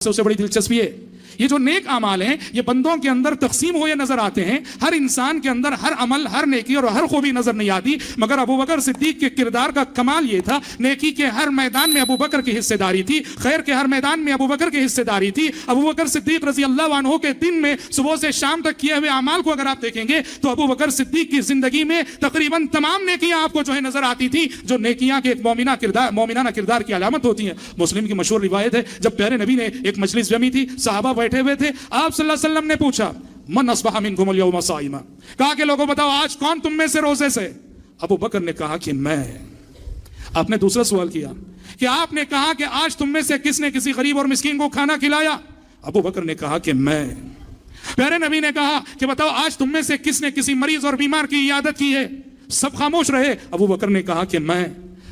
सबसे बड़ी दिलचस्पी है ये जो नेक अमाल हैं ये बंदों के अंदर तकसीम हुए नजर आते हैं। हर इंसान के अंदर हर अमल हर नेकी और हर खूबी नजर नहीं आती, मगर अबू बकर सिद्दीक के किरदार का कमाल ये था, नेकी के हर मैदान में अबू बकर की हिस्सेदारी थी, खैर के हर मैदान में अबू बकर की हिस्सेदारी थी। अबू बकर सिद्दीक रजी अल्लाह अन्हु के दिन में सुबह से शाम तक किए हुए अमाल को अगर आप देखेंगे तो अबू बकर सिद्दीक की जिंदगी में तकरीबन तमाम नेकियां आपको जो है नजर आती थी, जो नेकियां के एक मोमिनाना किरदार की अलामत होती है। मुस्लिम की मशहूर रिवायत है, जब प्यारे नबी ने एक मजलिस जमी थी, सहाबा बैठे हुए थे, आप सल्लल्लाहु अलैहि वसल्लम ने पूछा मन अस्बह मिनकुमुल यौमा साइमा, कहा कि लोगों बताओ आज कौन तुम में से रोजे से? अबू बकर ने कहा कि मैं। आपने दूसरा सवाल किया कि आपने कहा कि आज तुम में से किसने किसी गरीब और मिस्कीन को खाना खिलाया? अबू बकर ने कहा कि मैं। प्यारे नबी ने कहा कि बताओ आज तुम में से किसने किसी मरीज और बीमार की इयादत की है? सब खामोश रहे। अबू बकर ने कहा कि मैं।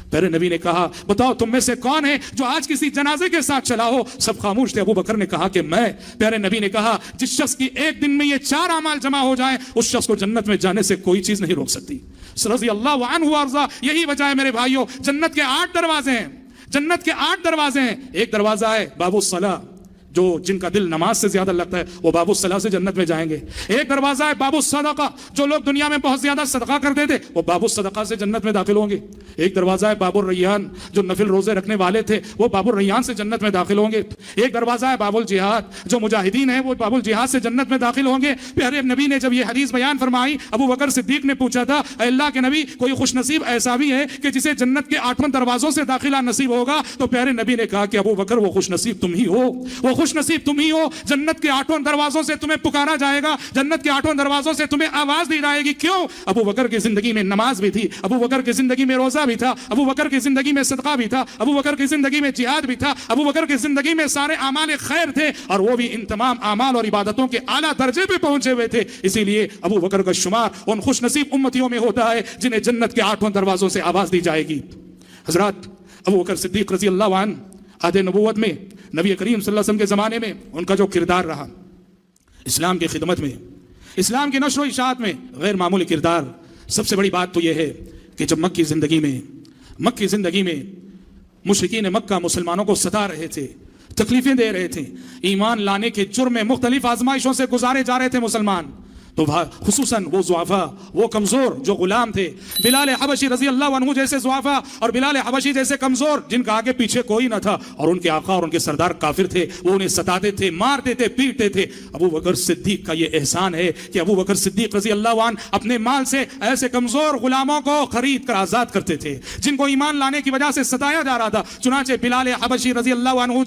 प्यारे नबी ने कहा बताओ तुम में से कौन है जो आज किसी जनाजे के साथ चला हो? सब खामोश थे। अबू बकर ने कहा कि मैं। प्यारे नबी ने कहा जिस शख्स की एक दिन में ये 4 अमाल जमा हो जाए उस शख्स को जन्नत में जाने से कोई चीज नहीं रोक सकती। रज़ी अल्लाहु अन्हु अर्ज़ा। यही वजह है मेरे भाइयों, जन्नत के 8 दरवाजे हैं, जन्नत के 8 दरवाजे हैं। एक दरवाजा है बाबू सला, जो जिनका दिल नमाज से ज्यादा लगता है वो बाबू सलाह से जन्नत में जाएंगे। एक दरवाजा है बाबू सदका, जो लोग दुनिया में बहुत ज्यादा सदका करते थे वो बाबू सदका से जन्नत में दाखिल होंगे। एक दरवाजा है बाबू रैयान, जो नफिल रोजे रखने वाले थे वो बाबू रैयान से जन्नत में दाखिल होंगे। एक दरवाजा है बाबुल जिहाद, जो मुजाहिदीन है वो बाबुल जिहाद से जन्नत में दाखिल होंगे। प्यारे नबी ने जब ये हदीस बयान फरमाई, अबू बकर सिद्दीक ने पूछा था अल्लाह के नबी कोई खुशनसीब ऐसा भी है कि जिसे जन्नत के 8 दरवाजों से दाखिला नसीब होगा? तो प्यारे नबी ने कहा कि अबू बकर वो खुशनसीब तुम ही हो, वो खुशनसीब तुम ही हो। जन्नत के 8 दरवाजों से तुम्हें पुकारा जाएगा, जन्नत के 8 दरवाजों से तुम्हें आवाज दी जाएगी। क्यों? अबू बकर की जिंदगी में नमाज भी थी, अबू बकर की जिंदगी में रोजा भी था, अबू बकर की जिंदगी में सदका भी था, अबू बकर की जिंदगी में जिहाद भी था, अबू बकर की जिंदगी में सारे अमाल खैर थे, और वो भी इन तमाम अमाल और इबादतों के आला दर्जे पे पहुंचे हुए थे। इसीलिए अबू बकर का शुमार उन खुशनसीब उम्मतियों में होता है जिन्हें जन्नत के 8 दरवाजों से आवाज दी जाएगी। हजरत अबू बकर सिद्दीक रजी अल्लाह अन्हु आदे नबूवत में, नबी करीम सल्लल्लाहु अलैहि वसल्लम के ज़माने में उनका जो किरदार रहा इस्लाम की खिदमत में, इस्लाम की नश्र व इशाअत में, गैर मामूली किरदार। सबसे बड़ी बात तो यह है कि जब मक्की ज़िंदगी में मुशरिकीन मक्का मुसलमानों को सता रहे थे, तकलीफें दे रहे थे, ईमान लाने के जुर्म में मुख्तलिफ आजमाइशों से गुजारे जा रहे थे मुसलमान, तो खुसूसन वो ज़ुआफ़ा, वो कमज़ोर जो गुलाम थे, बिलाल हबशी रज़ी अल्लाह अन्हु जैसे ज़ुआफ़ा और बिलाल हबशी जैसे कमज़ोर जिनका आगे पीछे कोई न था, और उनके आका और उनके सरदार काफिर थे, वो उन्हें सताते थे, मारते थे, पीटते थे। अबू बकर सिद्दीक का ये एहसान है कि अबू बकर सिद्दीक रज़ी अल्लाह अन्हु अपने माल से ऐसे कमज़ोर गुलामों को खरीद कर आज़ाद करते थे जिनको ईमान लाने की वजह से सताया जा रहा था। चुनांचे बिलाल हबशी रज़ी अल्लाह अन्हु